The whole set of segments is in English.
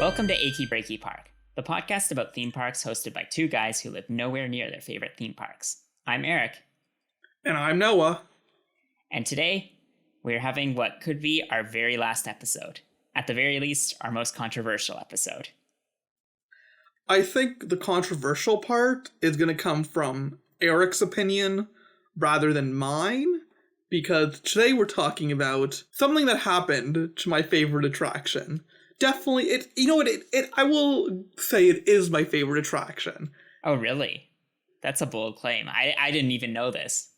Welcome to Achy Breaky Park, the podcast about theme parks hosted by two guys who live nowhere near their favorite theme parks. I'm Eric. And I'm Noah. And today, we're having what could be our very last episode. At the very least, our most controversial episode. I think the controversial part is going to come from Eric's opinion rather than mine, because today we're talking about something that happened to my favorite attraction. Definitely, I will say it is my favorite attraction. Oh, really? That's a bold claim. I didn't even know this.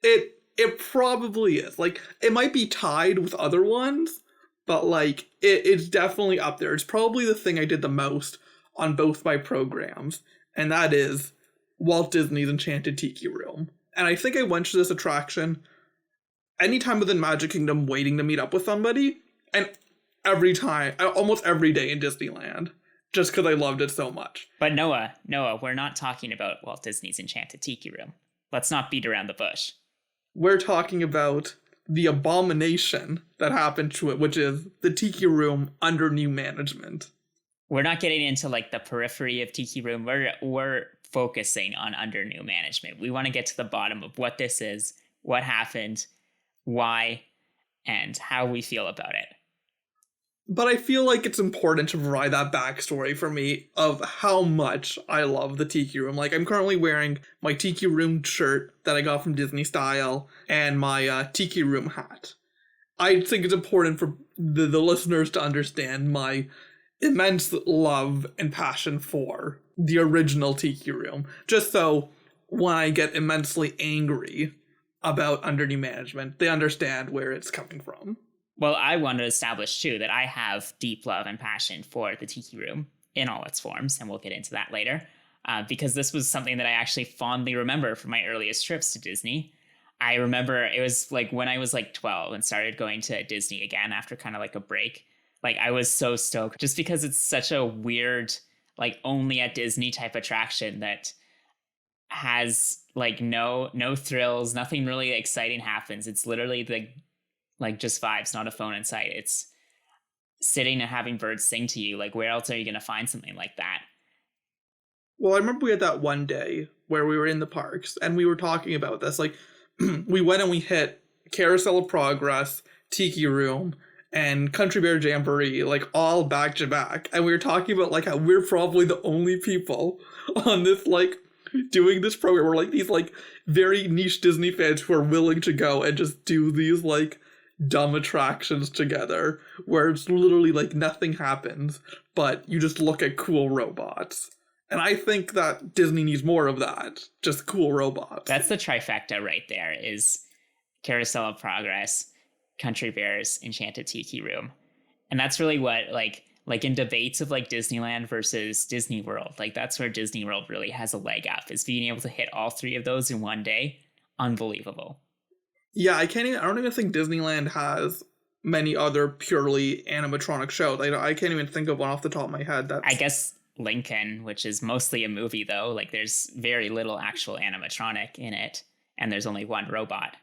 It probably is. Like, it might be tied with other ones, but, like, it's definitely up there. It's probably the thing I did the most on both my programs, and that is Walt Disney's Enchanted Tiki Room. And I think I went to this attraction anytime within Magic Kingdom waiting to meet up with somebody, and every time, almost every day in Disneyland, just because I loved it so much. But Noah, we're not talking about Walt Disney's Enchanted Tiki Room. Let's not beat around the bush. We're talking about the abomination that happened to it, which is the Tiki Room under new management. We're not getting into like the periphery of Tiki Room. We're focusing on under new management. We want to get to the bottom of what this is, what happened, why, and how we feel about it. But I feel like it's important to provide that backstory for me of how much I love the Tiki Room. Like, I'm currently wearing my Tiki Room shirt that I got from Disney Style and my Tiki Room hat. I think it's important for the listeners to understand my immense love and passion for the original Tiki Room. Just so when I get immensely angry about under new management, they understand where it's coming from. Well, I want to establish, too, that I have deep love and passion for the Tiki Room in all its forms, and we'll get into that later, because this was something that I actually fondly remember from my earliest trips to Disney. I remember it was like when I was like 12 and started going to Disney again after kind of like a break. Like, I was so stoked just because it's such a weird, like, only at Disney type attraction that has like no thrills, nothing really exciting happens. It's literally like just vibes, not a phone in sight. It's sitting and having birds sing to you. Like, where else are you going to find something like that? Well, I remember we had that one day where we were in the parks and we were talking about this. Like, we went and we hit Carousel of Progress, Tiki Room, and Country Bear Jamboree, like, all back to back. And we were talking about, like, how we're probably the only people on this, like, doing this program. We're, like, these, like, very niche Disney fans who are willing to go and just do these, like, dumb attractions together where it's literally like nothing happens, but you just look at cool robots. And I think that Disney needs more of that. Just cool robots. That's the trifecta right there, is Carousel of Progress, Country Bears, Enchanted Tiki Room. And that's really what, like in debates of like Disneyland versus Disney World, like that's where Disney World really has a leg up, is being able to hit all three of those in one day. Unbelievable. Yeah, I don't even think Disneyland has many other purely animatronic shows. I can't even think of one off the top of my head. I guess Lincoln, which is mostly a movie though, like there's very little actual animatronic in it, and there's only one robot.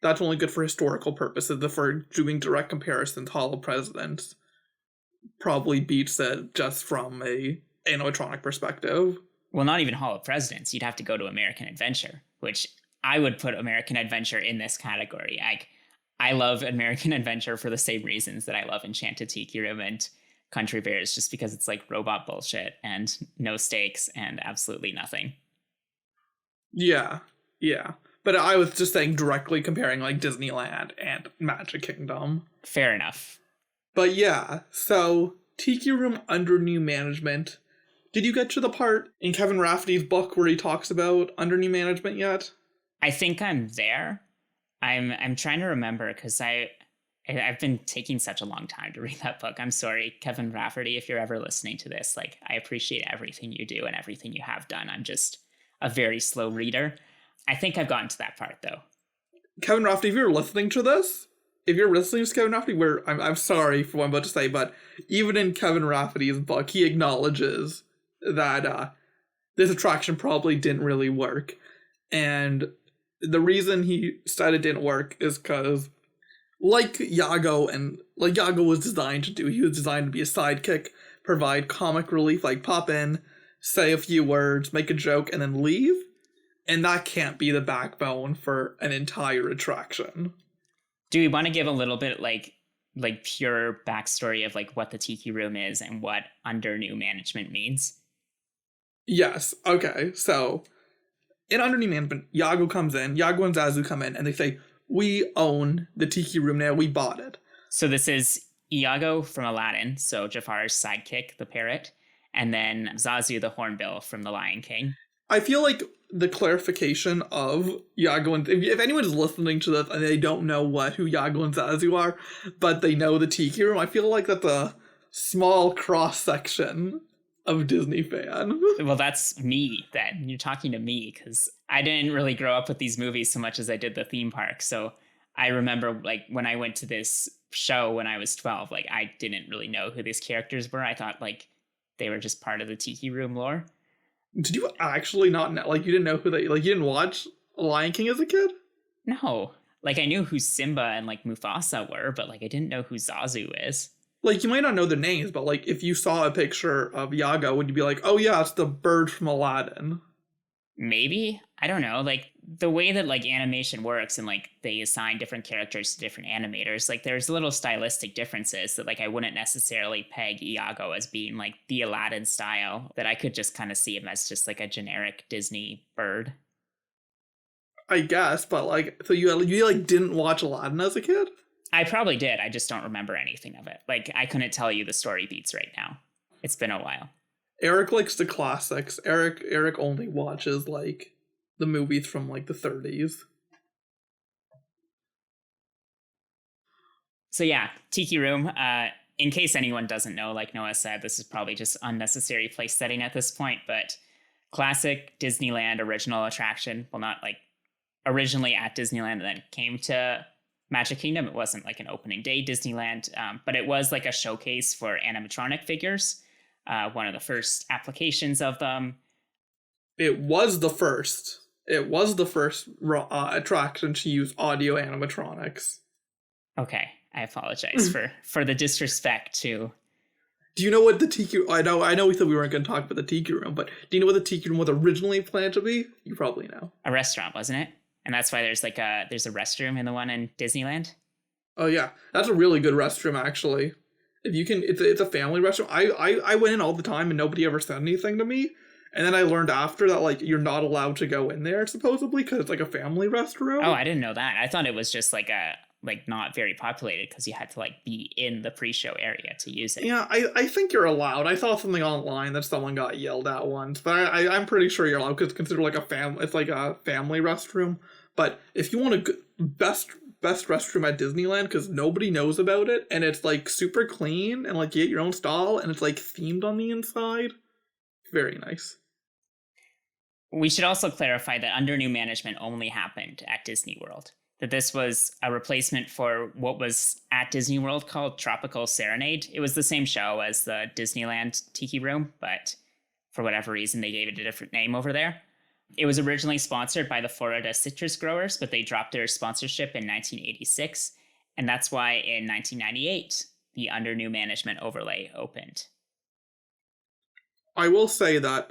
That's only good for historical purposes. For doing direct comparisons, Hall of Presidents probably beats it just from a animatronic perspective. Well, not even Hall of Presidents. You'd have to go to American Adventure, which I would put American Adventure in this category. I love American Adventure for the same reasons that I love Enchanted Tiki Room and Country Bears, just because it's like robot bullshit and no stakes and absolutely nothing. Yeah. But I was just saying directly comparing like Disneyland and Magic Kingdom. Fair enough. But yeah, so Tiki Room under new management. Did you get to the part in Kevin Rafferty's book where he talks about under new management yet? I think I'm there. I'm trying to remember because I've been taking such a long time to read that book. I'm sorry, Kevin Rafferty, if you're ever listening to this. Like, I appreciate everything you do and everything you have done. I'm just a very slow reader. I think I've gotten to that part though. Kevin Rafferty, if you're listening to this, if you're listening to Kevin Rafferty, I'm sorry for what I'm about to say, but even in Kevin Rafferty's book, he acknowledges that this attraction probably didn't really work. And the reason he said it didn't work is because like Yago was designed to do. He was designed to be a sidekick, provide comic relief, like pop in, say a few words, make a joke, and then leave. And that can't be the backbone for an entire attraction. Do we want to give a little bit like pure backstory of like what the Tiki Room is and what under new management means? Yes. Okay. So in under new management, Yago and Zazu come in, and they say, "We own the Tiki Room now. We bought it." So this is Iago from Aladdin, so Jafar's sidekick, the parrot, and then Zazu the Hornbill from The Lion King. I feel like the clarification of Yago and if anyone's listening to this and they don't know who Yago and Zazu are, but they know the Tiki Room, I feel like that's a small cross section of Disney fan. Well, that's me then. You're talking to me because I didn't really grow up with these movies so much as I did the theme park. So I remember like when I went to this show when I was 12, like I didn't really know who these characters were. I thought like they were just part of the Tiki Room lore. Did you actually not know? Like you didn't know who they like? You didn't watch Lion King as a kid? No, like I knew who Simba and like Mufasa were, but like I didn't know who Zazu is. Like you might not know their names, but like if you saw a picture of Yago, would you be like, "Oh yeah, it's the bird from Aladdin"? Maybe, I don't know, like the way that like animation works and like they assign different characters to different animators, like there's little stylistic differences that like I wouldn't necessarily peg Iago as being like the Aladdin style, that I could just kind of see him as just like a generic Disney bird. I guess, but like, so you like didn't watch Aladdin as a kid? I probably did, I just don't remember anything of it. Like I couldn't tell you the story beats right now. It's been a while. Eric likes the classics. Eric only watches like the movies from like the 30s. So yeah, Tiki Room. In case anyone doesn't know, like Noah said, this is probably just unnecessary place setting at this point, but classic Disneyland original attraction. Well, not like originally at Disneyland and then came to Magic Kingdom. It wasn't like an opening day Disneyland, but it was like a showcase for animatronic figures. One of the first applications of them. It was the first. It was the first attraction to use audio animatronics. Okay, I apologize for the disrespect to. Do you know what the Tiki? I know. We said we weren't going to talk about the Tiki Room, but do you know what the Tiki Room was originally planned to be? You probably know. A restaurant, wasn't it? And that's why there's a restroom in the one in Disneyland. Oh yeah, that's a really good restroom actually. If you can, it's a family restroom. I went in all the time and nobody ever said anything to me. And then I learned after that like you're not allowed to go in there supposedly because it's like a family restroom. Oh, I didn't know that. I thought it was just like not very populated because you had to like be in the pre-show area to use it. Yeah, I think you're allowed. I saw something online that someone got yelled at once, but I'm pretty sure you're allowed because it's considered like it's like a family restroom. But if you want a best restroom at Disneyland because nobody knows about it and it's like super clean and like you get your own stall and it's like themed on the inside. Very nice. We should also clarify that under new management only happened at Disney World. That this was a replacement for what was at Disney World called Tropical Serenade. It was the same show as the Disneyland Tiki Room, but for whatever reason they gave it a different name over there. It was originally sponsored by the Florida citrus growers, but they dropped their sponsorship in 1986. And that's why in 1998, the under new management overlay opened. I will say that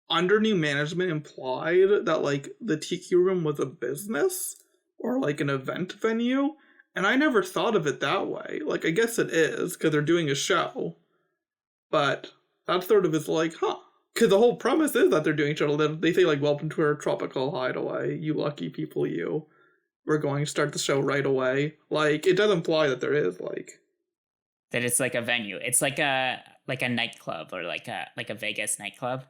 under new management implied that like the Tiki Room was a business or like an event venue. And I never thought of it that way. Like, I guess it is because they're doing a show. But that sort of is like, huh. Because the whole premise is that they're doing shuttle. They say, like, welcome to our tropical hideaway. You lucky people, you. We're going to start the show right away. Like, it does imply that there is, like... That it's like a venue. It's like a nightclub or like a Vegas nightclub.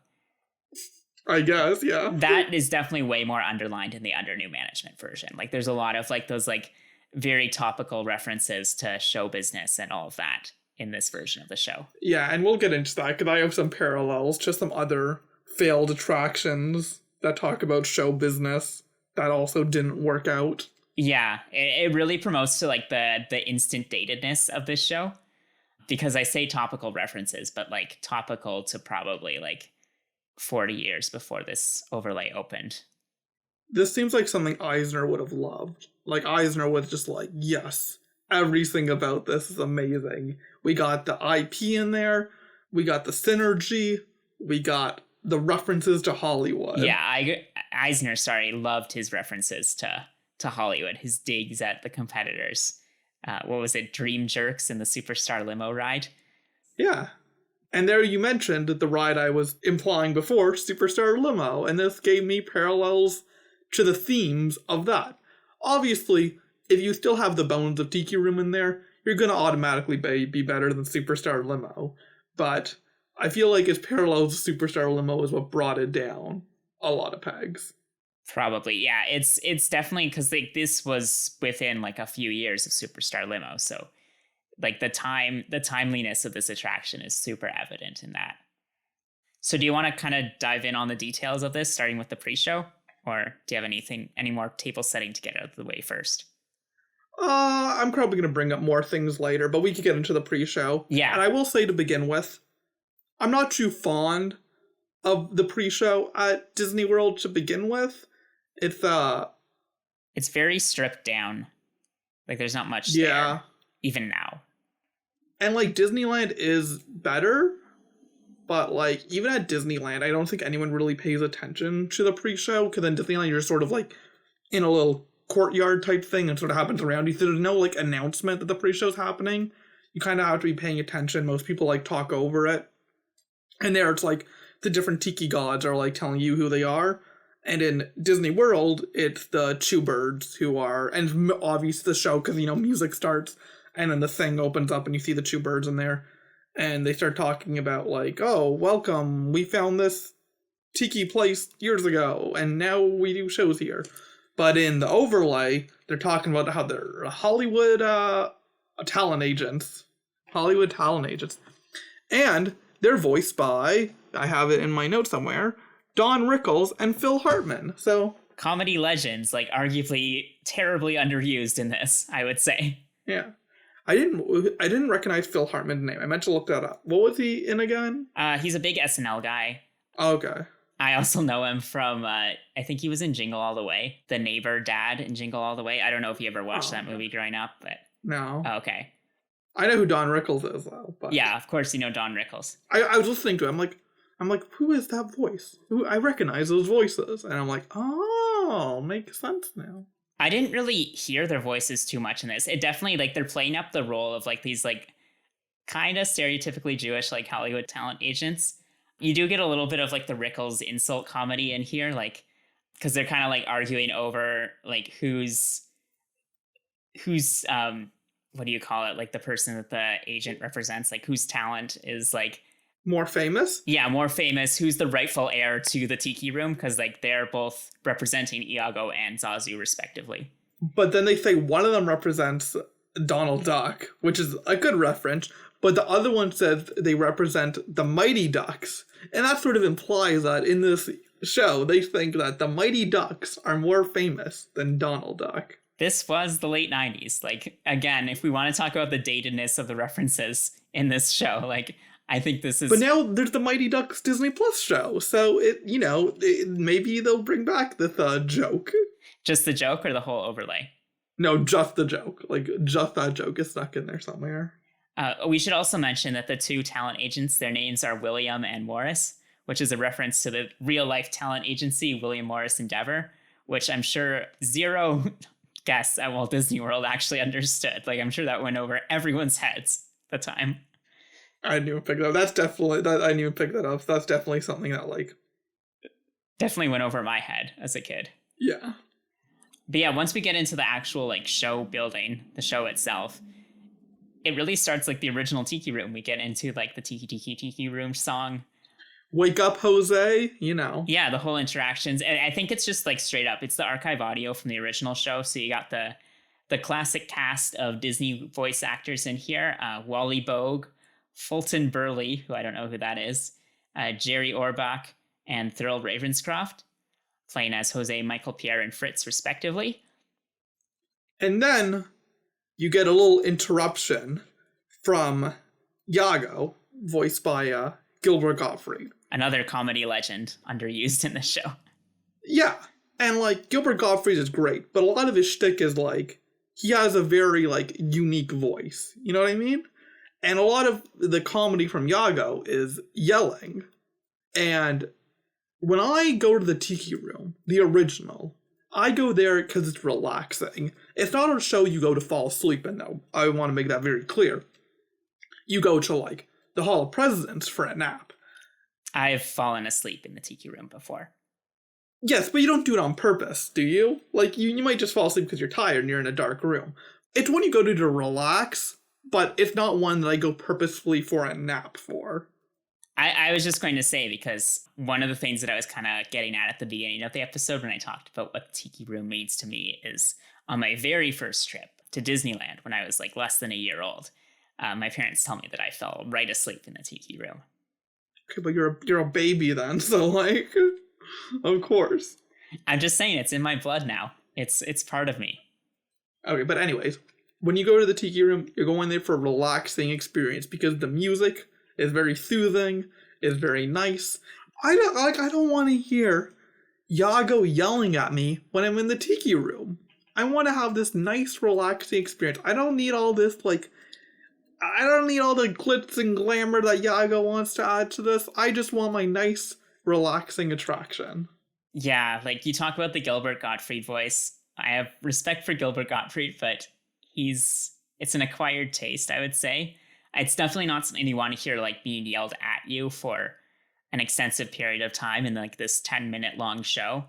I guess, yeah. That is definitely way more underlined in the under new management version. Like, there's a lot of, like, those, like, very topical references to show business and all of that in this version of the show. Yeah, and we'll get into that because I have some parallels to some other failed attractions that talk about show business that also didn't work out. Yeah, it really promotes to like the instant datedness of this show, because I say topical references, but like topical to probably like 40 years before this overlay opened. This seems like something Eisner would have loved. Like Eisner was just like, yes, everything about this is amazing. We got the IP in there, we got the synergy, we got the references to Hollywood. Yeah, Eisner, loved his references to Hollywood, his digs at the competitors. What was it, Dream Jerks in the Superstar Limo ride? Yeah. And there you mentioned the ride I was implying before, Superstar Limo, and this gave me parallels to the themes of that. Obviously, if you still have the bones of Tiki Room in there, you're going to automatically be better than Superstar Limo. But I feel like its parallels to Superstar Limo is what brought it down a lot of pegs. Probably, yeah. It's definitely because like this was within like a few years of Superstar Limo, so like the timeliness of this attraction is super evident in that. So do you want to kind of dive in on the details of this, starting with the pre-show, or do you have any more table setting to get out of the way first? I'm probably going to bring up more things later, but we could get into the pre-show. Yeah. And I will say to begin with, I'm not too fond of the pre-show at Disney World to begin with. It's very stripped down. Like there's not much there, even now. And like Disneyland is better, but like even at Disneyland, I don't think anyone really pays attention to the pre-show, because in Disneyland you're sort of like in a little courtyard type thing and sort of happens around you. So there's no like announcement that the pre-show's happening. You kind of have to be paying attention. Most people like talk over it. And there it's like the different tiki gods are like telling you who they are. And in Disney World, it's the two birds who are, and obviously the show, because, you know, music starts, and then the thing opens up and you see the two birds in there. And they start talking about like, oh, welcome, we found this tiki place years ago, and now we do shows here. But in the overlay, they're talking about how they're Hollywood talent agents. Hollywood talent agents. And they're voiced by, I have it in my notes somewhere, Don Rickles and Phil Hartman. So comedy legends, like arguably terribly underused in this, I would say. Yeah. I didn't recognize Phil Hartman's name. I meant to look that up. What was he in again? He's a big SNL guy. Okay. I also know him from, I think he was in Jingle All the Way, the neighbor dad in Jingle All the Way. I don't know if you ever watched that movie growing up, but... No. Oh, okay. I know who Don Rickles is, though. But yeah, of course you know Don Rickles. I was listening to him, I'm like, who is that voice? I recognize those voices. And I'm like, oh, makes sense now. I didn't really hear their voices too much in this. It definitely, like, they're playing up the role of, like, these, like, kind of stereotypically Jewish, like, Hollywood talent agents. You do get a little bit of, like, the Rickles insult comedy in here, like, because they're kind of, like, arguing over, like, who's, what do you call it? Like, the person that the agent represents, like, whose talent is, like... more famous? Yeah, more famous. Who's the rightful heir to the Tiki Room? Because, like, they're both representing Iago and Zazu, respectively. But then they say one of them represents Donald Duck, which is a good reference, but the other one says they represent the Mighty Ducks. And that sort of implies that in this show, they think that the Mighty Ducks are more famous than Donald Duck. This was the late 90s. Like, again, if we want to talk about the datedness of the references in this show, like... I think this is... But now there's the Mighty Ducks Disney Plus show, so maybe they'll bring back this joke. Just the joke or the whole overlay? No, just the joke. Like, just that joke is stuck in there somewhere. We should also mention that the two talent agents, their names are William and Morris, which is a reference to the real-life talent agency William Morris Endeavor, which I'm sure zero guests at Walt Disney World actually understood. Like, I'm sure that went over everyone's heads at the time. I didn't even pick that up. I didn't even pick that up. That's definitely something that, like... definitely went over my head as a kid. Yeah. But yeah, once we get into the actual, like, show building, the show itself, it really starts like the original Tiki Room. We get into, like, the Tiki Tiki Tiki Room song. Wake up, Jose, you know. Yeah, the whole interactions. And I think it's just, like, straight up. It's the archive audio from the original show. So you got the classic cast of Disney voice actors in here. Wally Bogue, Fulton Burley, who I don't know who that is, Jerry Orbach, and Thurl Ravenscroft, playing as Jose, Michael, Pierre, and Fritz, respectively. And then you get a little interruption from Iago, voiced by Gilbert Gottfried. Another comedy legend underused in the show. Yeah, and, like, Gilbert Gottfried is great, but a lot of his shtick is, like, he has a very like unique voice. You know what I mean? And a lot of the comedy from Yago is yelling. And when I go to the Tiki Room, the original, I go there because it's relaxing. It's not a show you go to fall asleep in, though. I want to make that very clear. You go to, like, the Hall of Presidents for a nap. I've fallen asleep in the Tiki Room before. Yes, but you don't do it on purpose, do you? Like, you might just fall asleep because you're tired and you're in a dark room. It's one you go to relax, but it's not one that I go purposefully for a nap for. I was just going to say, because one of the things that I was kind of getting at the beginning of the episode when I talked about what the Tiki Room means to me is on my very first trip to Disneyland when I was like less than a year old, my parents tell me that I fell right asleep in the Tiki Room. Okay, but you're a baby then, so like, of course. I'm just saying, it's in my blood now. It's part of me. Okay, but anyways, when you go to the Tiki Room, you're going there for a relaxing experience because the music is very soothing, is very nice. I don't want to hear Yago yelling at me when I'm in the Tiki Room. I want to have this nice, relaxing experience. I don't need all this, like, I don't need all the glitz and glamour that Yago wants to add to this. I just want my nice, relaxing attraction. Yeah, like you talk about the Gilbert Gottfried voice. I have respect for Gilbert Gottfried, but it's an acquired taste, I would say. It's definitely not something you want to hear like being yelled at you for an extensive period of time in like this 10-minute long show.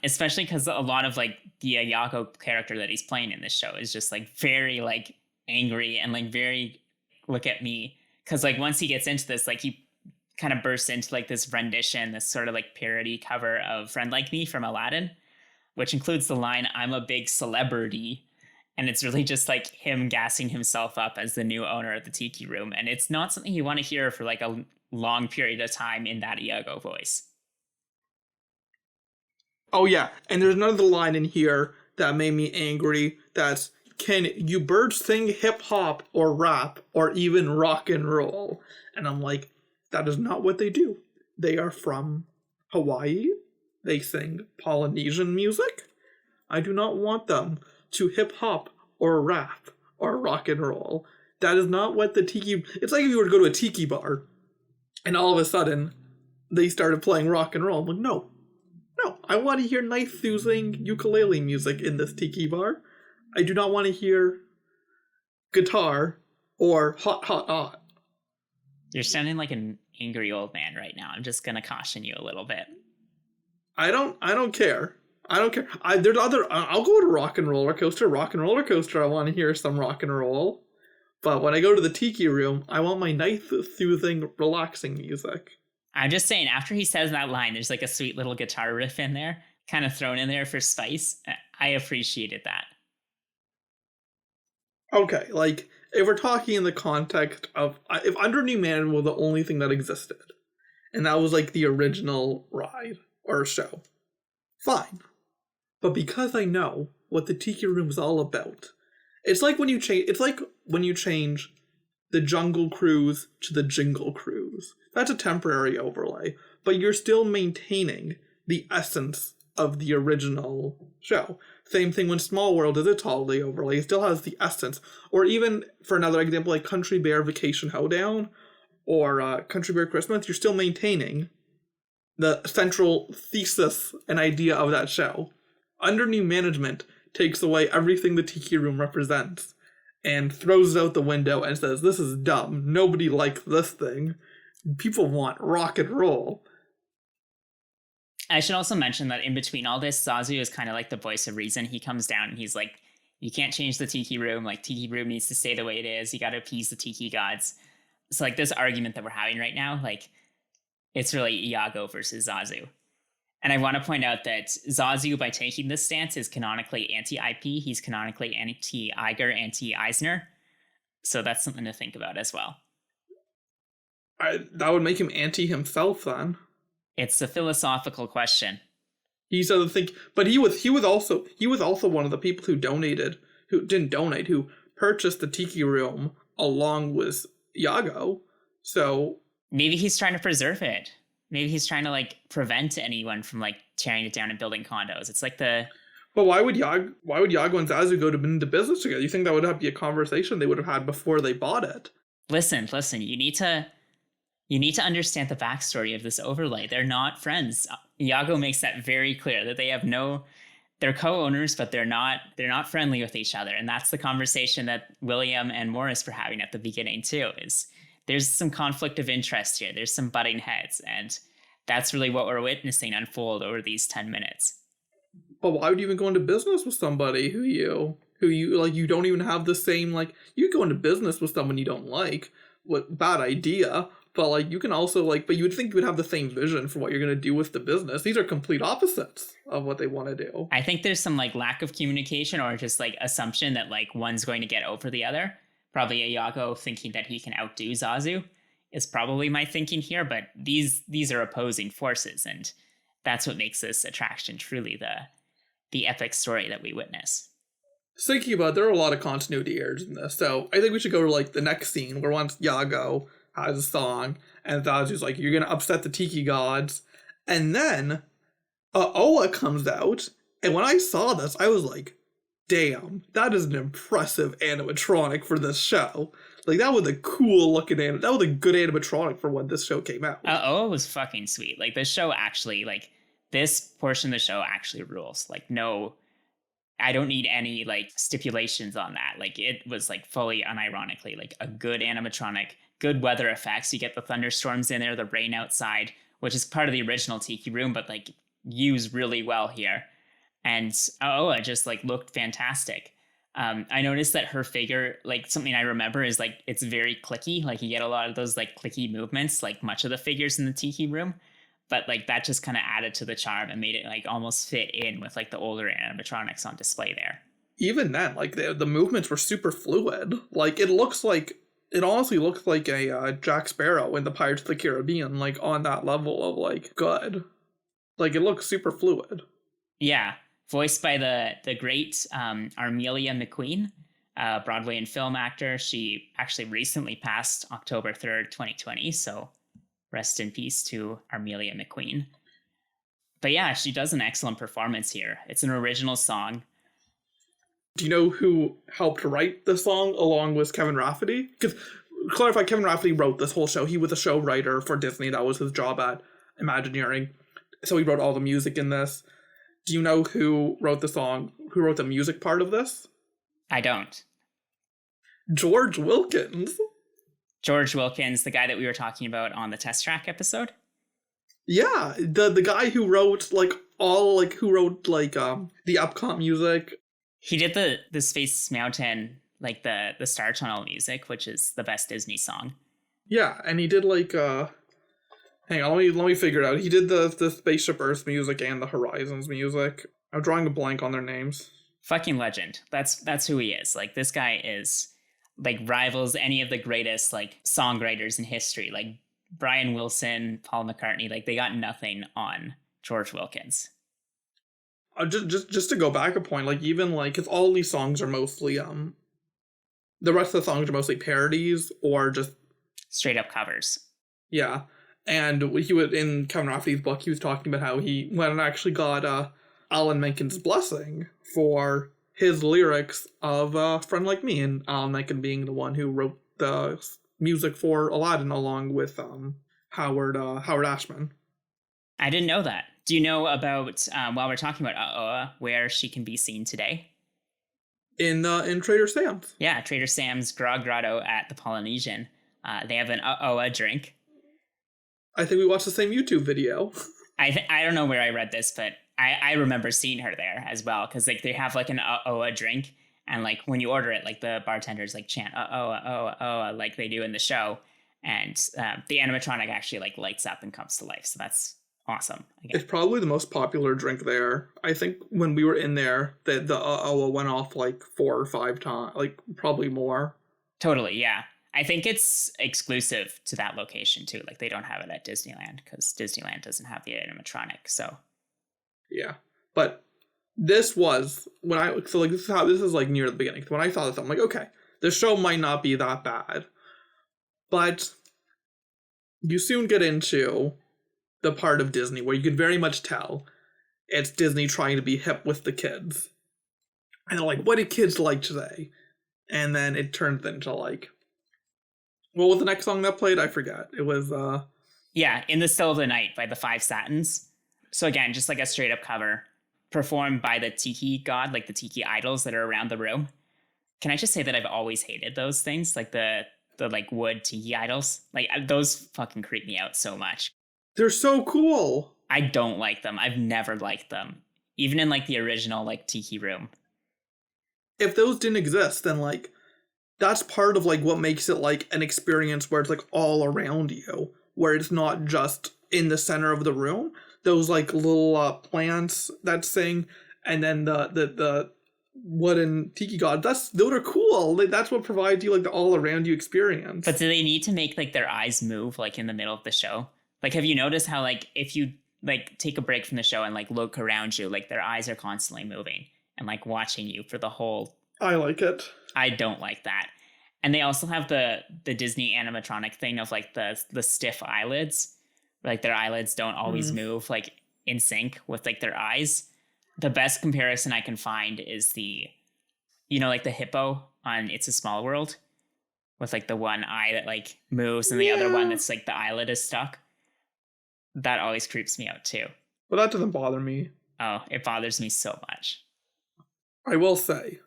Especially because a lot of like the Yago character that he's playing in this show is just like very like angry and like very look at me. Because like once he gets into this, like he kind of bursts into like this rendition, this sort of like parody cover of Friend Like Me from Aladdin, which includes the line, "I'm a big celebrity." And it's really just like him gassing himself up as the new owner of the Tiki Room. And it's not something you want to hear for like a long period of time in that Iago voice. Oh yeah, and there's another line in here that made me angry. That's, can you birds sing hip hop or rap or even rock and roll? And I'm like, that is not what they do. They are from Hawaii. They sing Polynesian music. I do not want them to hip hop or rap or rock and roll. That is not what the tiki. It's like if you were to go to a tiki bar and all of a sudden they started playing rock and roll. I'm like, no, I want to hear nice, soothing ukulele music in this tiki bar. I do not want to hear guitar or hot, hot, hot. You're sounding like an angry old man right now. I'm just gonna caution you a little bit. I don't care. I don't care. There's other. I'll go to Rock and Roller Coaster. Rock and Roller Coaster. I want to hear some rock and roll. But when I go to the Tiki Room, I want my nice, soothing, relaxing music. I'm just saying, after he says that line, there's like a sweet little guitar riff in there, kind of thrown in there for spice. I appreciated that. Okay, like, if we're talking in the context of, if Under New Man was the only thing that existed, and that was like the original ride or show, fine. But because I know what the Tiki Room is all about, it's like when you change the Jungle Cruise to the Jingle Cruise. That's a temporary overlay, but you're still maintaining the essence of the original show. Same thing when Small World is its holiday overlay. It still has the essence. Or even, for another example, like Country Bear Vacation Hoedown or Country Bear Christmas, you're still maintaining the central thesis and idea of that show. Under New Management takes away everything the Tiki Room represents and throws it out the window and says, this is dumb. Nobody likes this thing. People want rock and roll. I should also mention that in between all this, Zazu is kind of like the voice of reason. He comes down and he's like, you can't change the Tiki Room. Like, Tiki Room needs to stay the way it is. You got to appease the Tiki gods. So, like, this argument that we're having right now, like, it's really Iago versus Zazu. And I want to point out that Zazu, by taking this stance, is canonically anti-IP. He's canonically anti-Iger, anti-Eisner. So that's something to think about as well. That would make him anti himself then. It's a philosophical question. He's other thing, but he was also one of the people who who purchased the Tiki Room along with Iago. So maybe he's trying to preserve it. Maybe he's trying to like prevent anyone from like tearing it down and building condos. It's like the But why would Yago and Zazu go into business together? You think that would have to be a conversation they would have had before they bought it? Listen, you need to understand the backstory of this overlay. They're not friends. Iago makes that very clear that they have no they're co-owners, but they're not friendly with each other. And that's the conversation that William and Morris were having at the beginning too, is there's some conflict of interest here. There's some butting heads, and that's really what we're witnessing unfold over these 10 minutes. But why would you even go into business with somebody who you like, you don't even have the same, like, you go into business with someone you don't like? What bad idea. But like, you can also like, but you would think you would have the same vision for what you're going to do with the business. These are complete opposites of what they want to do. I think there's some like lack of communication or just like assumption that like one's going to get over the other. Probably Iago thinking that he can outdo Zazu is probably my thinking here, but these are opposing forces, and that's what makes this attraction truly the epic story that we witness. Thinking about it, there are a lot of continuity errors in this, so I think we should go to like the next scene where once Yago has a song and Zazu's like, you're gonna upset the Tiki gods, and then Oa comes out, and when I saw this, I was like, damn, that is an impressive animatronic for this show. Like, that was a cool looking that was a good animatronic for when this show came out. Oa was fucking sweet. Like, this show actually, like, this portion of the show actually rules. Like, no, I don't need any, like, stipulations on that. Like, it was, like, fully unironically, like, a good animatronic, good weather effects. You get the thunderstorms in there, the rain outside, which is part of the original Tiki Room, but, like, used really well here. And Oa just, like, looked fantastic. I noticed that her figure, like, something I remember is, like, it's very clicky. Like, you get a lot of those, like, clicky movements, like much of the figures in the Tiki Room. But, like, that just kind of added to the charm and made it, like, almost fit in with, like, the older animatronics on display there. Even then, like, the movements were super fluid. Like, it honestly looks like a Jack Sparrow in the Pirates of the Caribbean, like, on that level of, like, good. Like, it looks super fluid. Yeah. Voiced by the great Armelia McQueen, Broadway and film actor. She actually recently passed October 3rd, 2020, so rest in peace to Armelia McQueen. But yeah, she does an excellent performance here. It's an original song. Do you know who helped write the song along with Kevin Rafferty? Because, clarify, Kevin Rafferty wrote this whole show. He was a show writer for Disney. That was his job at Imagineering. So he wrote all the music in this. Do you know who wrote the song, who wrote the music part of this? I don't. George Wilkins. George Wilkins, the guy that we were talking about on the Test Track episode? Yeah, the guy who wrote, like, the Epcot music. He did the Space Mountain, like, the Star Tunnel music, which is the best Disney song. Yeah, and he did, like, hang on, let me figure it out. He did the Spaceship Earth music and the Horizons music. I'm drawing a blank on their names. Fucking legend. That's who he is. Like, this guy is, like, rivals any of the greatest, like, songwriters in history. Like, Brian Wilson, Paul McCartney, like, they got nothing on George Wilkins. Just to go back a point, like, even, like, because all these songs are mostly, the rest of the songs are mostly parodies or just straight up covers. Yeah. And he would, in Kevin Rafferty's book, he was talking about how he went and actually got Alan Menken's blessing for his lyrics of Friend Like Me, and Alan Menken being the one who wrote the music for Aladdin along with Howard Ashman. I didn't know that. Do you know about, while we're talking about Oa, where she can be seen today? In Trader Sam's. Yeah, Trader Sam's Grog Grotto at the Polynesian. They have an Oa drink. I think we watched the same YouTube video. I don't know where I read this, but I remember seeing her there as well, because, like, they have, like, an Oa drink, and, like, when you order it, like, the bartenders, like, chant Oa, Oa, Oa, like they do in the show, and the animatronic actually, like, lights up and comes to life, so that's awesome. It's probably the most popular drink there. I think when we were in there, the Oa went off, like, 4 or 5 times, like, probably more. Totally, yeah. I think it's exclusive to that location too. Like, they don't have it at Disneyland because Disneyland doesn't have the animatronic. So, yeah. But this was this is like near the beginning. When I saw this, I'm like, okay, the show might not be that bad, but you soon get into the part of Disney where you can very much tell it's Disney trying to be hip with the kids. And they're like, what do kids like today? And then it turned into like, what was the next song that played? I forget. It was Yeah, In the Still of the Night by the Five Satins. So again, just like a straight up cover performed by the Tiki god, like the Tiki idols that are around the room. Can I just say that I've always hated those things, like the like wood Tiki idols? Like those fucking creep me out so much. they're so cool. I don't like them. I've never liked them. Even in like the original like Tiki room. If those didn't exist, then like that's part of like what makes it like an experience where it's like all around you, where it's not just in the center of the room. Those like little plants that sing, and then the wooden tiki god. Those are cool. Like, that's what provides you like the all around you experience. But do they need to make like their eyes move like in the middle of the show? Like, have you noticed how like if you like take a break from the show and like look around you, like their eyes are constantly moving and like watching you for the whole. I like it. I don't like that. And they also have the Disney animatronic thing of like the stiff eyelids. Like their eyelids don't always move like in sync with like their eyes. The best comparison I can find is like the hippo on It's a Small World with like the one eye that like moves and the other one that's like the eyelid is stuck. That always creeps me out too. But that doesn't bother me. Oh, it bothers me so much. I will say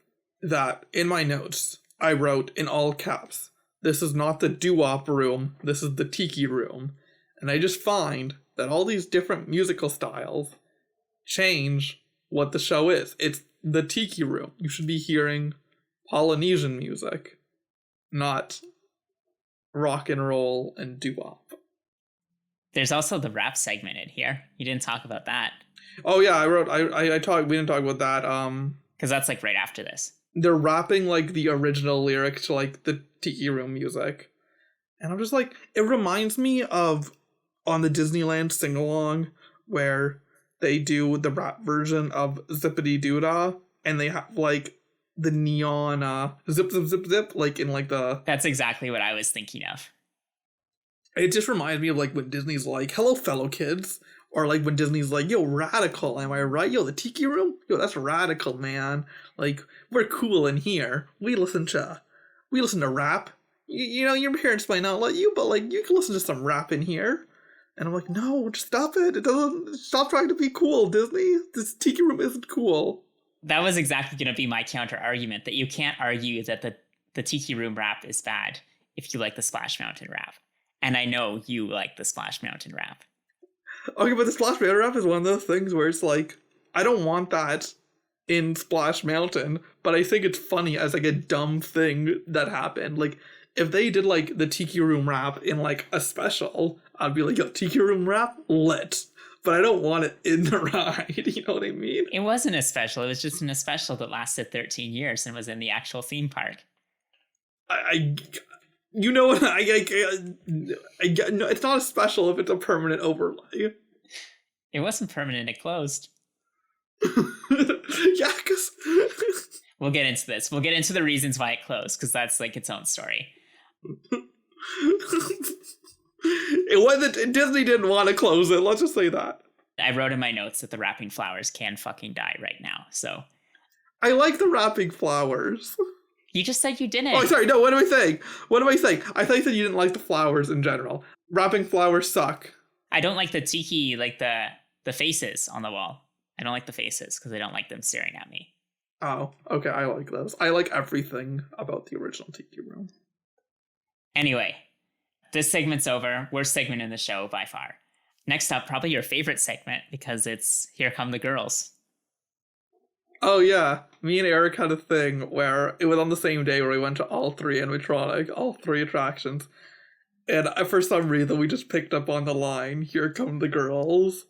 that in my notes, I wrote in all caps, this is not the doo-wop room, this is the tiki room. And I just find that all these different musical styles change what the show is. It's the tiki room. You should be hearing Polynesian music, not rock and roll and doo-wop. There's also the rap segment in here. You didn't talk about that. Oh yeah, we didn't talk about that. Because that's like right after this. They're rapping like the original lyric to like the tiki room music. And I'm just like, it reminds me of on the Disneyland sing-along where they do the rap version of Zippity Doodah and they have like the neon zip zip zip zip like in like the. That's exactly what I was thinking of. It just reminds me of like when Disney's like, hello fellow kids, or like when Disney's like, yo, radical, am I right? Yo, the tiki room, yo, that's radical, man. Like, we're cool in here. We listen to rap. You know, your parents might not let you, but like you can listen to some rap in here. And I'm like, no, just stop it. It doesn't. Stop trying to be cool, Disney. This tiki room isn't cool. That was exactly going to be my counter argument, that you can't argue that the tiki room rap is bad if you like the Splash Mountain rap. And I know you like the Splash Mountain rap. Okay, but the Splash Mountain rap is one of those things where it's like, I don't want that in Splash Mountain, but I think it's funny as like a dumb thing that happened. Like, if they did like the Tiki Room rap in like a special, I'd be like, yo, Tiki Room rap, lit. But I don't want it in the ride, you know what I mean? It wasn't a special, it was just in a special that lasted 13 years and was in the actual theme park. You know what? No, it's not a special if it's a permanent overlay. It wasn't permanent, it closed. Yeah, because... We'll get into this. We'll get into the reasons why it closed, because that's like its own story. It wasn't... Disney didn't want to close it, let's just say that. I wrote in my notes that the wrapping flowers can fucking die right now, so... I like the wrapping flowers. You just said you didn't. Oh, sorry, no, what am I saying? I thought you said you didn't like the flowers in general. Wrapping flowers suck. I don't like the tiki, like the faces on the wall. I don't like the faces, because I don't like them staring at me. Oh, okay, I like those. I like everything about the original Tiki Room. Anyway, this segment's over. Worst segment in the show by far. Next up, probably your favorite segment, because it's Here Come the Girls. Oh yeah, me and Eric had a thing where it was on the same day where we went to all three animatronic, all three attractions. And for some reason we just picked up on the line, Here Come the Girls.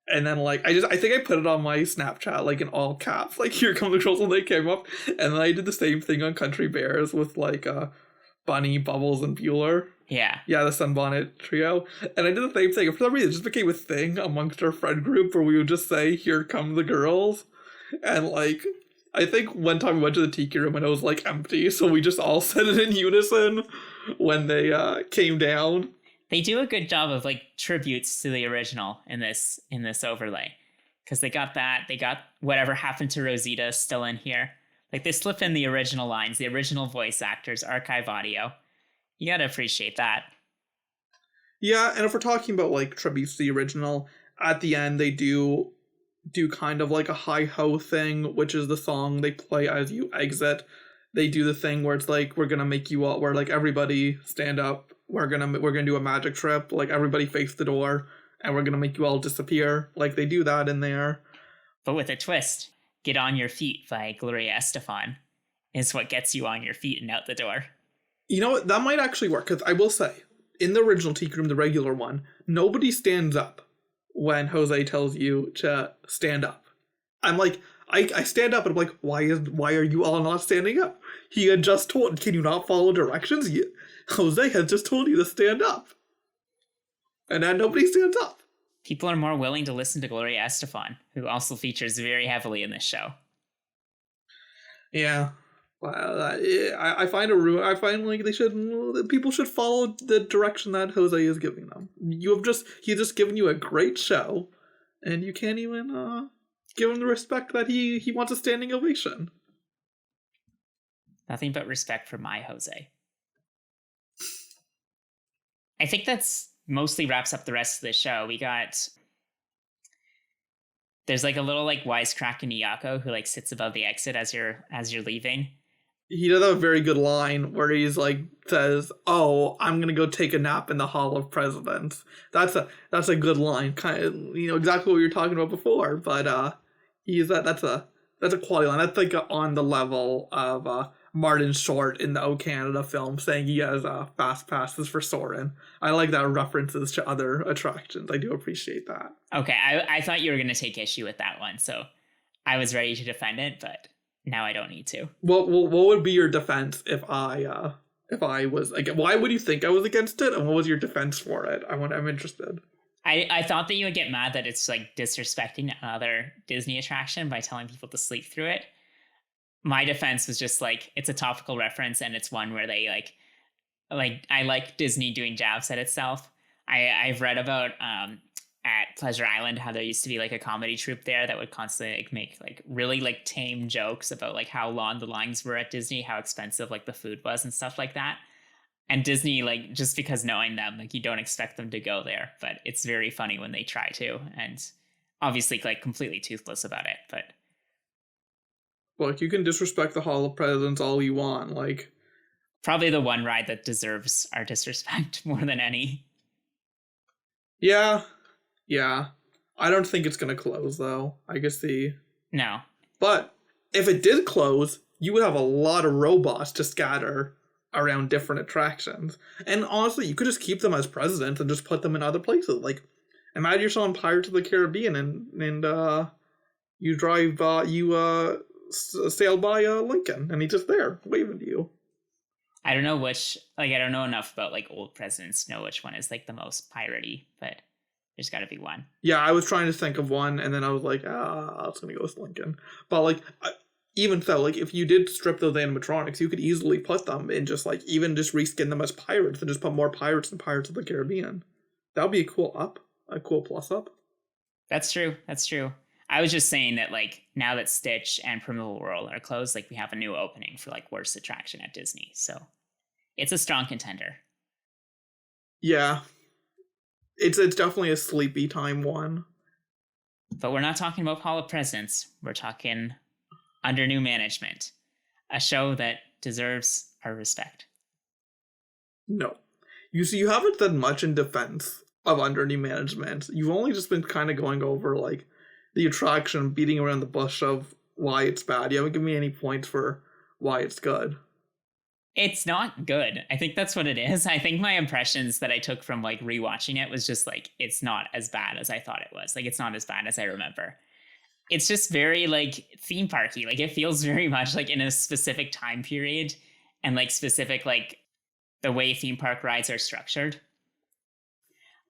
And then like I think I put it on my Snapchat like in all caps, like Here Come the Girls when they came up. And then I did the same thing on Country Bears with like Bunny, Bubbles, and Bueller. Yeah. Yeah, the Sunbonnet Trio. And I did the same thing. For some reason it just became a thing amongst our friend group where we would just say, Here Come the Girls. And like I think one time we went to the Tiki Room and it was like empty, so we just all said it in unison when they came down. They do a good job of like tributes to the original in this overlay. because they got that. They got whatever happened to Rosita still in here. Like, they slip in the original lines, the original voice actors, archive audio. You gotta appreciate that. Yeah, and if we're talking about like tributes to the original, at the end they do kind of like a hi ho thing, which is the song they play as you exit. They do the thing where it's like, we're gonna make you all, where like everybody stand up, we're gonna do a magic trip, like everybody face the door, and we're gonna make you all disappear. Like they do that in there. But with a twist, Get on Your Feet by Gloria Estefan is what gets you on your feet and out the door. You know what? That might actually work, because I will say, in the original Tiki Room, the regular one, nobody stands up when Jose tells you to stand up. I'm like, I stand up and I'm like, why are you all not standing up? He had just told, can you not follow directions? Jose had just told you to stand up. And then nobody stands up. People are more willing to listen to Gloria Estefan, who also features very heavily in this show. Yeah. I find like people should follow the direction that Jose is giving them. He's just given you a great show, and you can't even give him the respect that he wants a standing ovation. Nothing but respect for my Jose. I think that's mostly wraps up the rest of the show. There's like a little like wisecracking Iyako who like sits above the exit as you're leaving. He does have a very good line where he's like says, "Oh, I'm gonna go take a nap in the Hall of Presidents." That's a good line, kind of, exactly what we were talking about before. But that's a quality line. That's like on the level of Martin Short in the O Canada film saying he has fast passes for Soren. I like that references to other attractions. I do appreciate that. Okay, I thought you were gonna take issue with that one, so I was ready to defend it, but now I don't need to. What would be your defense if I was like? Why would you think I was against it, and what was your defense for it? I'm interested. I thought that you would get mad that it's like disrespecting another Disney attraction by telling people to sleep through it. My defense was just like, it's a topical reference, and it's one where they like I like Disney doing jabs at itself. I've read about at Pleasure Island how there used to be like a comedy troupe there that would constantly like make like really like tame jokes about like how long the lines were at Disney, how expensive like the food was and stuff like that. And Disney, like, just because knowing them, like, you don't expect them to go there, but it's very funny when they try to, and obviously like completely toothless about it. But look, you can disrespect the Hall of Presidents all you want, like probably the one ride that deserves our disrespect more than any. Yeah. I don't think it's gonna close though. I can see. No. But if it did close, you would have a lot of robots to scatter around different attractions. And honestly, you could just keep them as presidents and just put them in other places. Like, imagine yourself on Pirates of the Caribbean and you sail by Lincoln and he's just there waving to you. I don't know I don't know enough about like old presidents to know which one is like the most piratey, but there's got to be one. Yeah, I was trying to think of one, and then I was like, I was going to go with Lincoln. But, like, even so, like, if you did strip those animatronics, you could easily put them in just, like, even just reskin them as pirates and just put more pirates in Pirates of the Caribbean. That would be a cool plus up. That's true. I was just saying that, like, now that Stitch and Primeval World are closed, like, we have a new opening for, like, worst attraction at Disney. So it's a strong contender. Yeah. It's definitely a sleepy time one. But we're not talking about Hall of Presidents. We're talking Under New Management, a show that deserves our respect. No. You see, you haven't done much in defense of Under New Management. You've only just been kind of going over, like, the attraction, beating around the bush of why it's bad. You haven't given me any points for why it's good. It's not good. I think that's what it is. I think my impressions that I took from like rewatching it was just like, it's not as bad as I thought it was. Like, it's not as bad as I remember. It's just very like theme parky. Like, it feels very much like in a specific time period and like specific, like the way theme park rides are structured.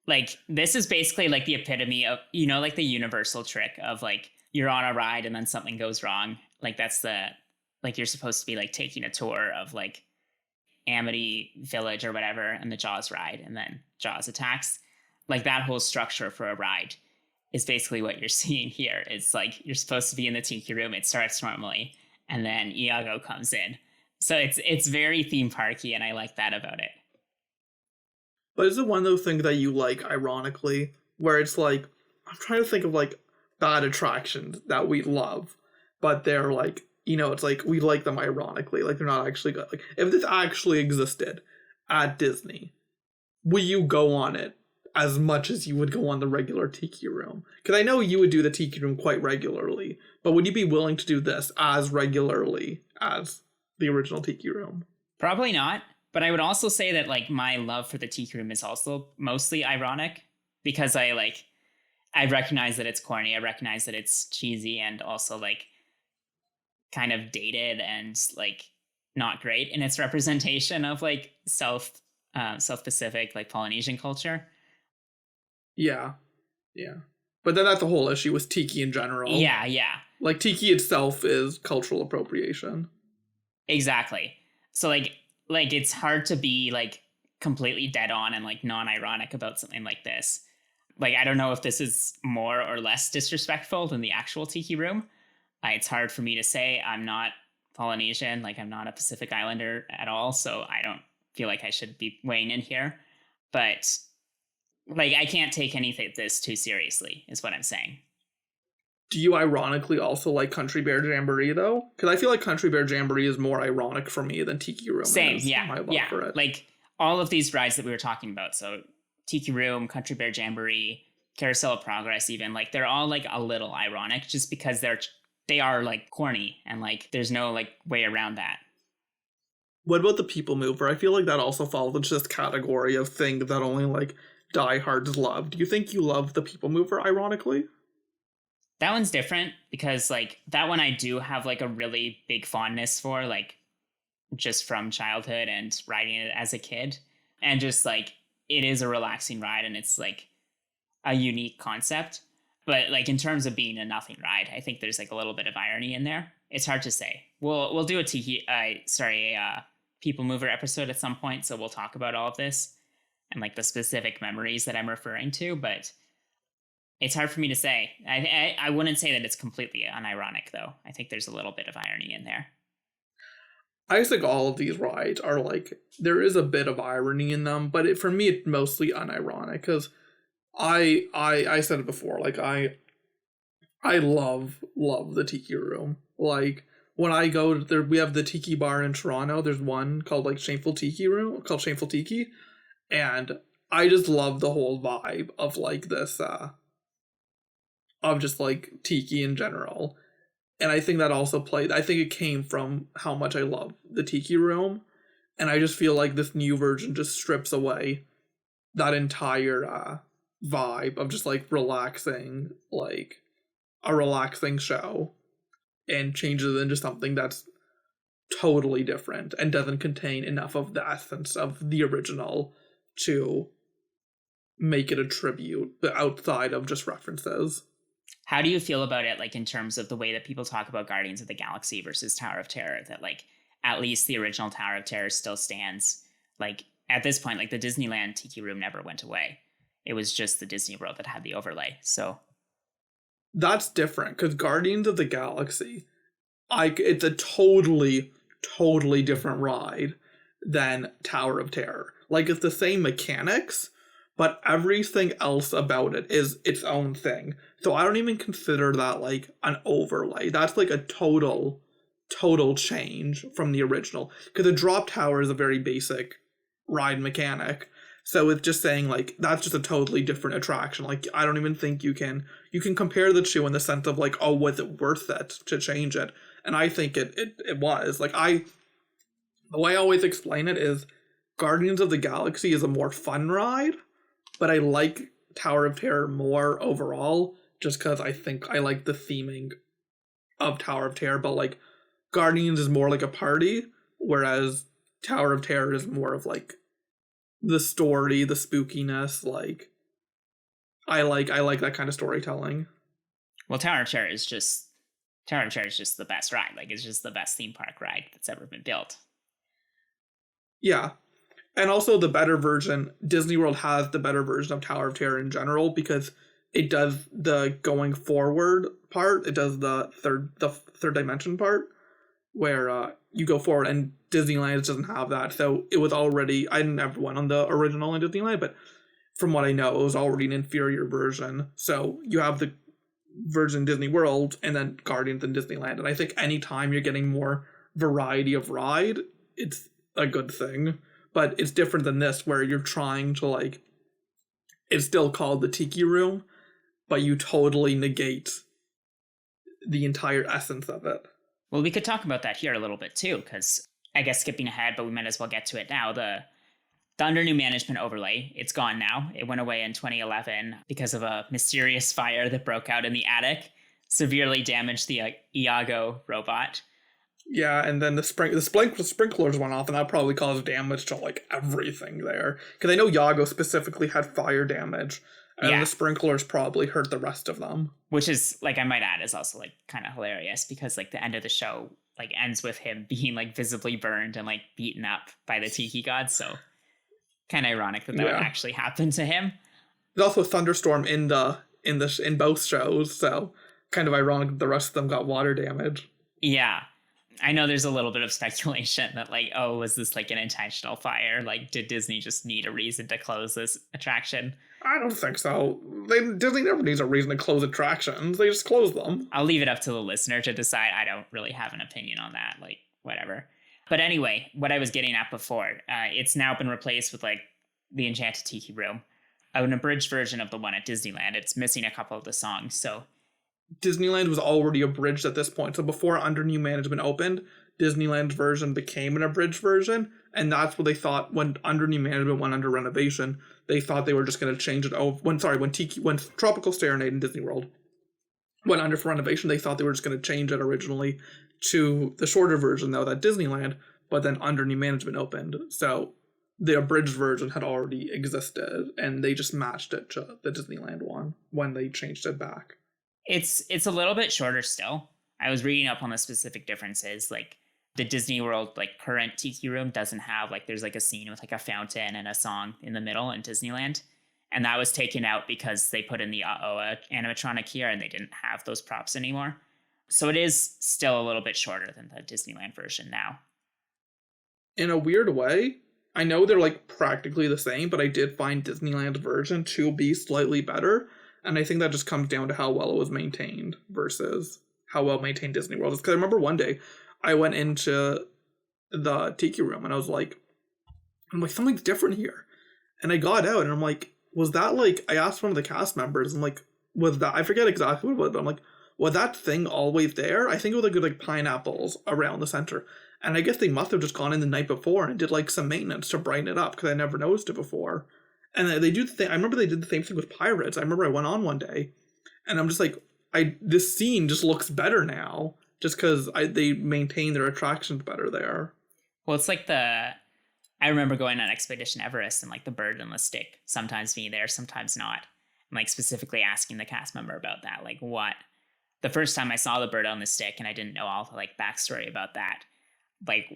Like, this is basically like the epitome of, like the universal trick of like, you're on a ride and then something goes wrong. Like, that's like you're supposed to be like taking a tour of like Amity Village or whatever and the Jaws ride, and then Jaws attacks. Like, that whole structure for a ride is basically what you're seeing here. It's like you're supposed to be in the tiki room. It starts normally, and then Iago comes in. So it's very theme parky, and I like that about it. But is it one of those things that you like ironically, where it's like I'm trying to think of like bad attractions that we love, but they're like it's like we like them ironically, like they're not actually good. Like if this actually existed at Disney, will you go on it as much as you would go on the regular Tiki Room? Because I know you would do the Tiki Room quite regularly, but would you be willing to do this as regularly as the original Tiki Room? Probably not. But I would also say that like my love for the tiki room is also mostly ironic because I recognize that it's corny. I recognize that it's cheesy and also like kind of dated and like not great in its representation of like South Pacific like Polynesian culture. Yeah, yeah. But then that's the whole issue with Tiki in general. Yeah, yeah. Like Tiki itself is cultural appropriation. Exactly. So like it's hard to be like completely dead on and like non-ironic about something like this. Like I don't know if this is more or less disrespectful than the actual tiki room. It's hard for me to say. I'm not Polynesian, like I'm not a Pacific Islander at all, so I don't feel like I should be weighing in here. But like I can't take anything this too seriously, is what I'm saying. Do you ironically also like Country Bear Jamboree though? Because I feel like Country Bear Jamboree is more ironic for me than Tiki Room Same, is. yeah, My love yeah. for it. Like all of these rides that we were talking about, so Tiki Room, Country Bear Jamboree, Carousel of Progress, even like they're all like a little ironic, just because they are like corny and like there's no like way around that. What about the People Mover? I feel like that also falls into this category of thing that only like diehards love. Do you think you love the People Mover ironically? That one's different because like that one I do have like a really big fondness for, like just from childhood and riding it as a kid. And just like it is a relaxing ride and it's like a unique concept. But like in terms of being a nothing ride, I think there's like a little bit of irony in there. It's hard to say. We'll do a People Mover episode at some point, so we'll talk about all of this and like the specific memories that I'm referring to, but it's hard for me to say. I wouldn't say that it's completely unironic, though. I think there's a little bit of irony in there. I think all of these rides are like there is a bit of irony in them, but for me it's mostly unironic because I said it before, like I love the Tiki Room. Like when I go there, we have the Tiki Bar in Toronto. There's one called like Shameful Tiki Room, called Shameful Tiki, and I just love the whole vibe of like this, of just like Tiki in general. And I think that also played. I think it came from how much I love the Tiki Room, and I just feel like this new version just strips away that entire vibe of just like relaxing, like a relaxing show, and changes it into something that's totally different and doesn't contain enough of the essence of the original to make it a tribute, but outside of just references. How do you feel about it, like in terms of the way that people talk about Guardians of the Galaxy versus Tower of Terror? That like at least the original Tower of Terror still stands. Like at this point, like the Disneyland Tiki Room never went away. It was just the Disney World that had the overlay. So That's different because Guardians of the Galaxy, it's a totally different ride than Tower of Terror. Like it's the same mechanics, but everything else about it is its own thing. So I don't even consider that like an overlay. That's like a total change from the original. Because the drop tower is a very basic ride mechanic. So it's just saying like that's just a totally different attraction. Like I don't even think you can compare the two in the sense of like, oh, was it worth it to change it? And I think it was. Like the way I always explain it is Guardians of the Galaxy is a more fun ride, but I like Tower of Terror more overall, just because I think I like the theming of Tower of Terror, but like Guardians is more like a party, whereas Tower of Terror is more of like the story, the spookiness, like I like that kind of storytelling. well, Tower of Terror is just the best ride. Like it's just the best theme park ride that's ever been built. Yeah. And also the better version, Disney World has the better version of Tower of Terror in general because it does the going forward part. It does the third dimension part where you go forward, and Disneyland doesn't have that. So it was already, I never went on the original in Disneyland, but from what I know, it was already an inferior version. So you have the version Disney World and then Guardians and Disneyland. And I think anytime you're getting more variety of ride, it's a good thing. But it's different than this, where you're trying to like, it's still called the Tiki Room, but you totally negate the entire essence of it. Well, we could talk about that here a little bit too, because I guess skipping ahead, but we might as well get to it now. The under new management overlay, it's gone now. It went away in 2011 because of a mysterious fire that broke out in the attic, severely damaged the Iago robot. Yeah, and then the sprinklers went off, and that probably caused damage to like everything there. Because I know Iago specifically had fire damage, and the sprinklers probably hurt the rest of them. Which is, like, I might add, is also like kind of hilarious, because like the end of the show like ends with him being like visibly burned and like beaten up by the Tiki gods. So kind of ironic that would actually happen to him. There's also a thunderstorm in both shows, so kind of ironic that the rest of them got water damage. Yeah. I know there's a little bit of speculation that like, oh, was this like an intentional fire? Like, did Disney just need a reason to close this attraction? I don't think so. Disney never needs a reason to close attractions. They just close them. I'll leave it up to the listener to decide. I don't really have an opinion on that. Like, whatever. But anyway, what I was getting at before, it's now been replaced with like the Enchanted Tiki Room, an abridged version of the one at Disneyland. It's missing a couple of the songs, so Disneyland was already abridged at this point. So before Under New Management opened, Disneyland's version became an abridged version, and that's what they thought when Under New Management went under renovation. They thought they were just going to change it over. When Tropical Serenade in Disney World went under for renovation, they thought they were just going to change it originally to the shorter version, though, that Disneyland, but then Under New Management opened. So the abridged version had already existed, and they just matched it to the Disneyland one when they changed it back. It's a little bit shorter still. I was reading up on the specific differences. Like the Disney World, like current Tiki Room doesn't have like, there's like a scene with like a fountain and a song in the middle in Disneyland. And that was taken out because they put in the animatronic here and they didn't have those props anymore. So it is still a little bit shorter than the Disneyland version now. In a weird way, I know they're like practically the same, but I did find Disneyland's version to be slightly better. And I think that just comes down to how well it was maintained versus how well maintained Disney World is. Because I remember one day I went into the Tiki Room and I'm like, something's different here. And I got out and I'm like, was that like, I asked one of the cast members, I'm like, was that, I forget exactly what it was, but I'm like, was that thing always there? I think it was like pineapples around the center. And I guess they must have just gone in the night before and did like some maintenance to brighten it up because I never noticed it before. And they do the thing. I remember they did the same thing with Pirates. I remember I went on one day, and I'm just like, this scene just looks better now, just because they maintain their attractions better there. Well, it's like I remember going on Expedition Everest and like the bird and the stick sometimes being there, sometimes not. And like specifically asking the cast member about that, like what. The first time I saw the bird on the stick and I didn't know all the like backstory about that, like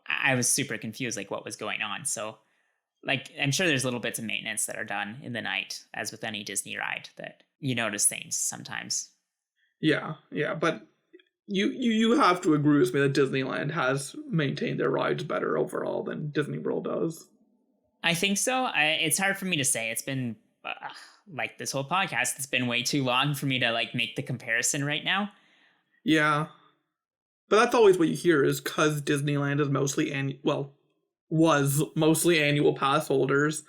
I was super confused, like what was going on. So. Like, I'm sure there's little bits of maintenance that are done in the night, as with any Disney ride, that you notice things sometimes. Yeah, but you have to agree with me that Disneyland has maintained their rides better overall than Disney World does. I think so. It's hard for me to say. It's been, like this whole podcast, it's been way too long for me to, like, make the comparison right now. Yeah. But that's always what you hear is because Disneyland is was mostly annual pass holders,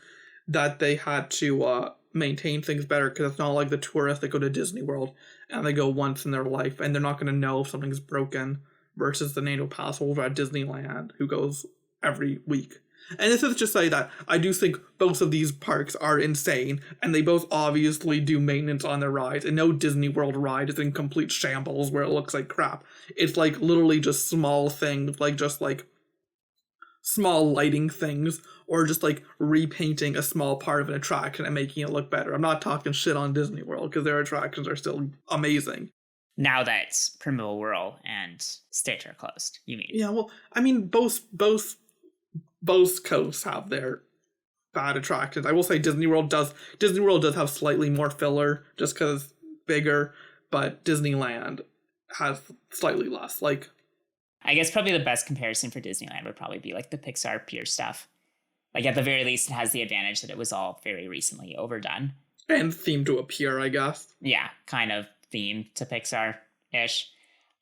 that they had to maintain things better, because it's not like the tourists that go to Disney World and they go once in their life and they're not going to know if something's broken versus the annual pass holder at Disneyland who goes every week. And this is just say that I do think both of these parks are insane, and they both obviously do maintenance on their rides, and no Disney World ride is in complete shambles where it looks like crap. It's like literally just small things, like just like small lighting things, or just like repainting a small part of an attraction and making it look better. I'm not talking shit on Disney World because their attractions are still amazing. Now that Primeval Whirl and Stitch are closed, you mean? Yeah, well, I mean, both coasts have their bad attractions. I will say Disney World does have slightly more filler just because it's bigger, but Disneyland has slightly less. Like, I guess probably the best comparison for Disneyland would probably be like the Pixar Pier stuff. Like at the very least, it has the advantage that it was all very recently overdone. And themed to a pier, I guess. Yeah, kind of themed to Pixar-ish.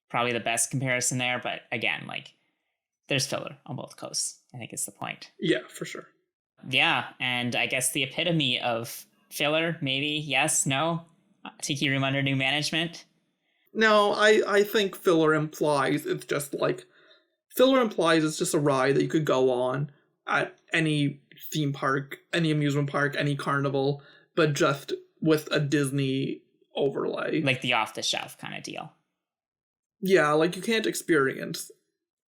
Probably the best comparison there, but again, like, there's filler on both coasts. I think is the point. Yeah, for sure. Yeah, and I guess the epitome of filler, maybe, yes, no? Tiki Room under new management? No, I think filler implies it's just like... Filler implies it's just a ride that you could go on at any theme park, any amusement park, any carnival, but just with a Disney overlay. Like the off-the-shelf kind of deal. Yeah, like you can't experience,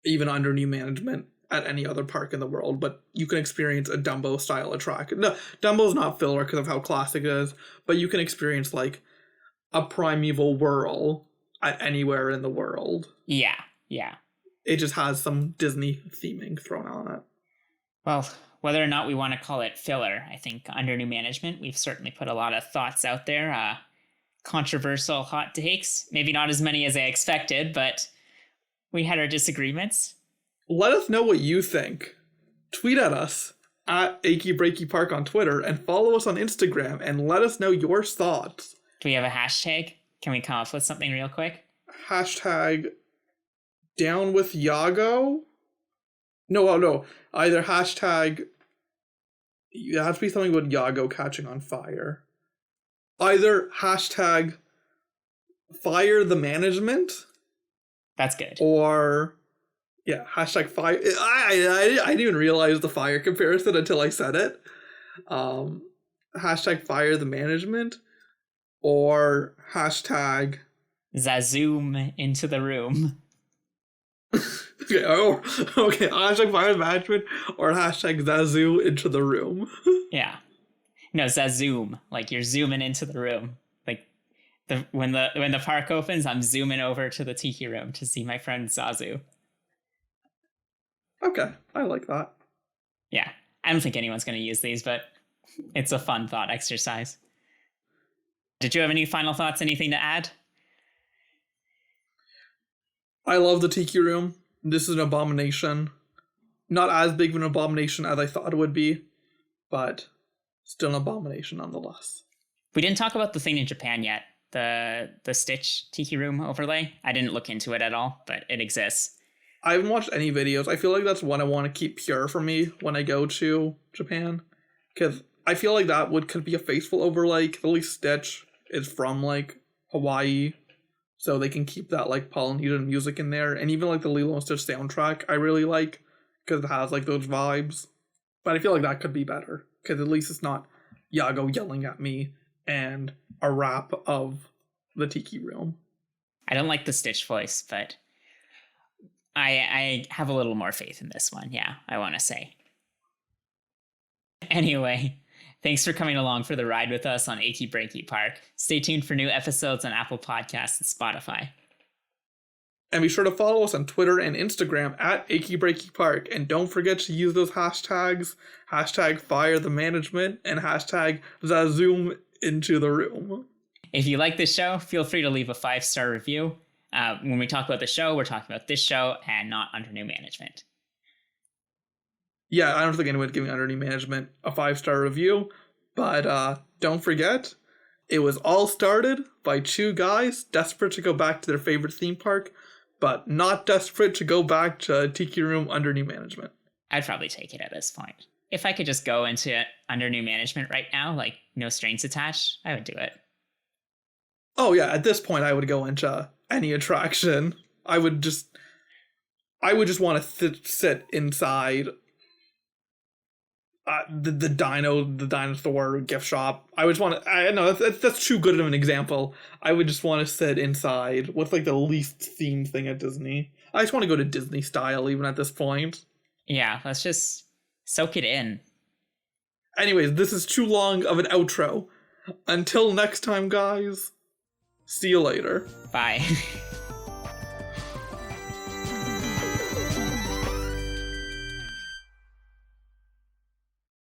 even under new management, at any other park in the world, but you can experience a Dumbo-style attraction. No, Dumbo's not filler because of how classic it is, but you can experience, like, a primeval whirl at anywhere in the world. Yeah. It just has some Disney theming thrown on it. Well, whether or not we want to call it filler, I think under new management, we've certainly put a lot of thoughts out there. Controversial hot takes. Maybe not as many as I expected, but we had our disagreements. Let us know what you think. Tweet at us at Achy Breaky Park on Twitter and follow us on Instagram and let us know your thoughts. Do we have a hashtag? Can we come up with something real quick? Hashtag down with Yago? No. Either hashtag... It has to be something about Yago catching on fire. Either hashtag fire the management. That's good. Or... Yeah, hashtag fire. I didn't even realize the fire comparison until I said it. Hashtag fire the management. Or hashtag... Zazoom into the room. Okay, hashtag fire the management or hashtag Zazu into the room. Yeah. No, Zazoom. Like you're zooming into the room. Like when the park opens, I'm zooming over to the Tiki Room to see my friend Zazu. Okay, I like that. Yeah, I don't think anyone's going to use these, but it's a fun thought exercise. Did you have any final thoughts? Anything to add? I love the Tiki Room. This is an abomination. Not as big of an abomination as I thought it would be, but still an abomination nonetheless. We didn't talk about the thing in Japan yet. The Stitch Tiki Room overlay. I didn't look into it at all, but it exists. I haven't watched any videos. I feel like that's one I want to keep pure for me when I go to Japan. Because I feel like that could be a faithful overlay. At least Stitch is from, like, Hawaii. So they can keep that, like, Polynesian music in there. And even, like, the Lilo and Stitch soundtrack I really like. Because it has, like, those vibes. But I feel like that could be better. Because at least it's not Yago yelling at me and a rap of the Tiki Room. I don't like the Stitch voice, but... I have a little more faith in this one, yeah, I want to say. Anyway, thanks for coming along for the ride with us on Achy Breaky Park. Stay tuned for new episodes on Apple Podcasts and Spotify. And be sure to follow us on Twitter and Instagram at Achy Breaky Park. And don't forget to use those hashtags, hashtag fire the management and hashtag Zazoom into the room. If you like this show, feel free to leave a 5-star review. When we talk about the show, we're talking about this show and not under new management. Yeah, I don't think anyone's giving under new management a 5-star review, but don't forget, it was all started by 2 guys desperate to go back to their favorite theme park, but not desperate to go back to Tiki Room under new management. I'd probably take it at this point. If I could just go into it under new management right now, like no strings attached, I would do it. Oh yeah, at this point I would go into any attraction. I would just want to sit inside the dinosaur gift shop. I would just want to. I know that's too good of an example. I would just want to sit inside with like the least themed thing at Disney. I just want to go to Disney style even at this point. Yeah, let's just soak it in. Anyways, this is too long of an outro. Until next time, guys. See you later. Bye.